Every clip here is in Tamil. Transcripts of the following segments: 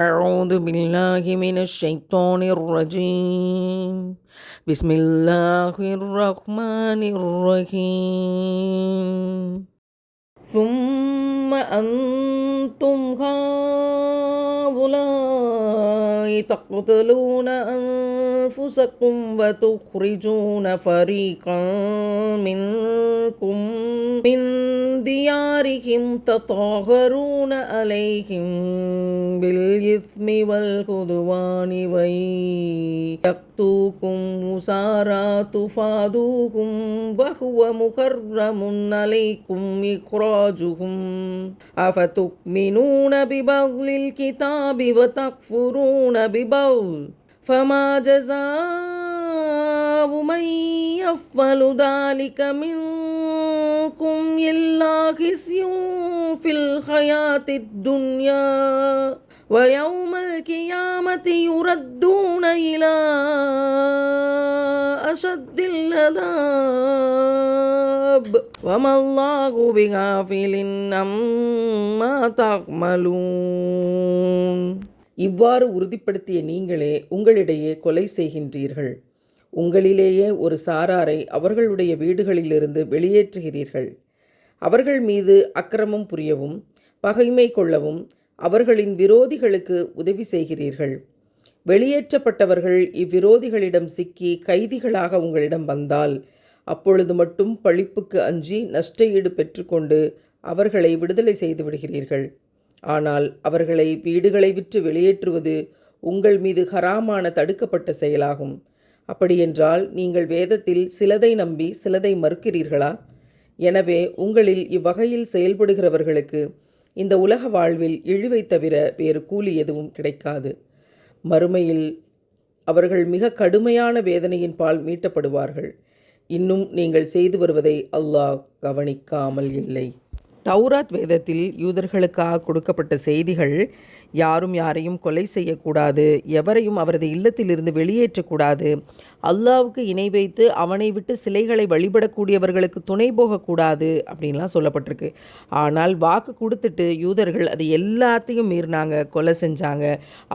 أعوذ بالله من الشيطان الرجيم بسم الله الرحمن الرحيم ثم أنتم هؤلاء تقتلون أنفسكم وتخرجون فريقا منكم من ديارهم تظاهرون عليهم بالإثم والعدوان وإن يأتوكم أسارى تفادوهم وهو محرم عليكم إخراجهم أفتؤمنون ببعض الكتاب وتكفرون ببعض فما جزاء من يفعل ذلك منكم إلا خزي في الحياة الدنيا ويوم القيامة يردون إلى أشد العذاب وما الله بغافل عما تعملون. இவ்வாறு உறுதிப்படுத்திய நீங்களே உங்களிடையே கொலை செய்கின்றீர்கள். உங்களிலேயே ஒரு சாராரை அவர்களுடைய வீடுகளிலிருந்து வெளியேற்றுகிறீர்கள். அவர்கள் மீது அக்கிரமம் புரியவும் பகைமை கொள்ளவும் அவர்களின் விரோதிகளுக்கு உதவி செய்கிறீர்கள். வெளியேற்றப்பட்டவர்கள் இவ்விரோதிகளிடம் சிக்கி கைதிகளாக உங்களிடம் வந்தால் அப்பொழுது மட்டும் பழிப்புக்கு அஞ்சி நஷ்ட ஈடு பெற்றுக்கொண்டு அவர்களை விடுதலை செய்து விடுகிறீர்கள். ஆனால் அவர்களை வீடுகளை விற்று வெளியேற்றுவது உங்கள் மீது ஹராமான தடுக்கப்பட்ட செயலாகும். அப்படியென்றால் நீங்கள் வேதத்தில் சிலதை நம்பி சிலதை மறுக்கிறீர்களா? எனவே உங்களில் இவ்வகையில் செயல்படுகிறவர்களுக்கு இந்த உலக வாழ்வில் இழிவை தவிர வேறு கூலி எதுவும் கிடைக்காது. மறுமையில் அவர்கள் மிக கடுமையான வேதனையின் பால் மீட்டப்படுவார்கள். இன்னும் நீங்கள் செய்து வருவதை அல்லாஹ் கவனிக்காமல் இல்லை. தௌராத் வேதத்தில் யூதர்களுக்காக கொடுக்கப்பட்ட செய்திகள் யாரும் யாரையும் கொலை செய்யக்கூடாது, எவரையும் அவரது இல்லத்திலிருந்து வெளியேற்றக்கூடாது, அல்லாவுக்கு இணை வைத்து அவனை விட்டு சிலைகளை வழிபடக்கூடியவர்களுக்கு துணை போகக்கூடாது அப்படின்லாம் சொல்லப்பட்டிருக்கு. ஆனால் வாக்கு கொடுத்துட்டு யூதர்கள் அது எல்லாத்தையும் மீறினாங்க, கொலை செஞ்சாங்க,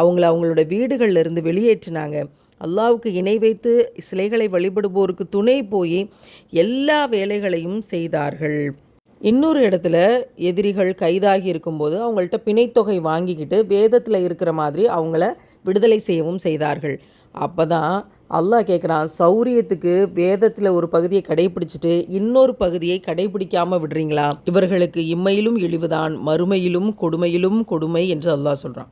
அவங்களோட வீடுகளிலிருந்து வெளியேற்றினாங்க. அல்லாவுக்கு இணை வைத்து சிலைகளை வழிபடுவோருக்கு துணை போய் எல்லா வேலைகளையும் செய்தார்கள். இன்னொரு இடத்துல எதிரிகள் கைதாகி இருக்கும்போது அவங்கள்ட்ட பிணைத்தொகை வாங்கிக்கிட்டு வேதத்தில் இருக்கிற மாதிரி அவங்கள விடுதலை செய்யவும் செய்தார்கள். அப்போ தான் அல்லாஹ் கேட்குறான், சௌரியத்துக்கு வேதத்தில் ஒரு பகுதியை கடைபிடிச்சிட்டு இன்னொரு பகுதியை கடைபிடிக்காமல் விடுறீங்களா? இவர்களுக்கு இம்மையிலும் இழிவுதான், மறுமையிலும் கொடுமையிலும் கொடுமை என்று அல்லாஹ் சொல்கிறான்.